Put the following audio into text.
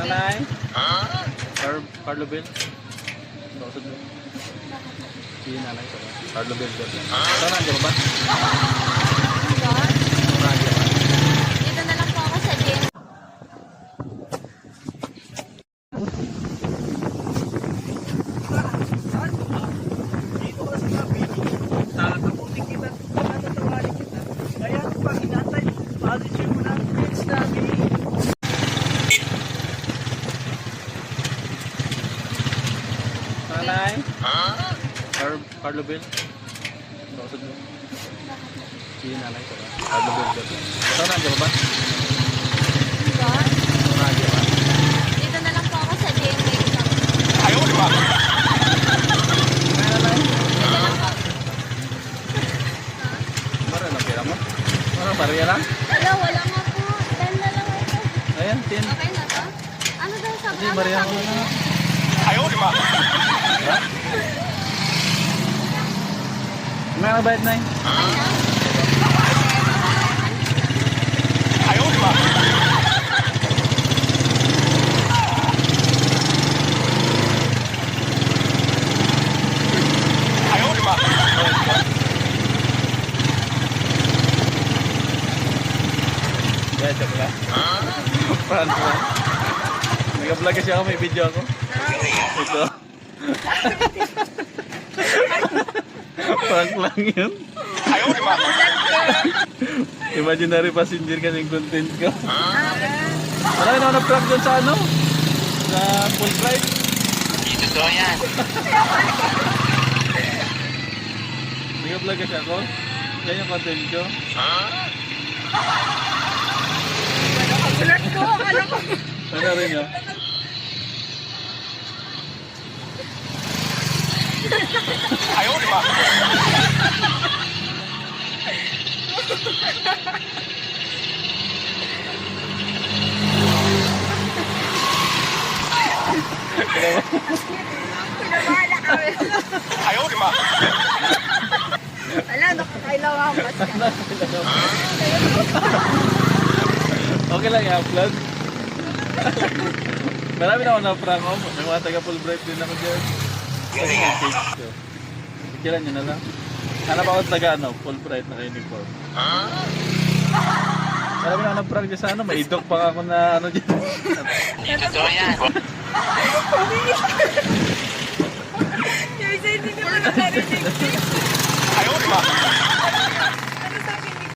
Nanay? Carlo Bell? Bakit mo? Si nanay ko ba? Carlo Bell ba? Saan nandiyan mo ba? Nandiyan ba? Dito na lang po ako sa gym. Nanay? Carlo Bell? Bakit mo? Si nanay ko ba? Carlo Bell ba? Saan nandiyan mo ba? Nandiyan ba? Dito na lang po ako sa gym. Nanay? Dito lang po. Parang ang pera mo? Parang bariya lang? Wala nga po. 10 na lang ito. Ayan, 10. Okay na to? Ano daw sabi? Hindi, bariya ko na. May nabayad na Ya, joke lang. Prank lang. Nag-vlog kasi ako, may video ako. Ito. Prank lang yun. Imaginary passenger ka ng content ko. Marami na ako na-prank dun sa ano? Sa full flight. Ito yan. Nag-vlog kasi ako. Yan yung content ko. Ano rin yun? Pinabala kami. Wala, nakakailaw ako. Okay lang i-upload. Marami na ako na-prank ako. May mga taga-Fulbright din ako dyan. Kasi nga page ko. Pikiran nyo na lang. Hanap ako taga ano, Fulbright na uniform. Marami na ako na-prank dyan sa ano. May idok pa ako na ano dyan. Ito yan. Yung isa hindi ko na narinig.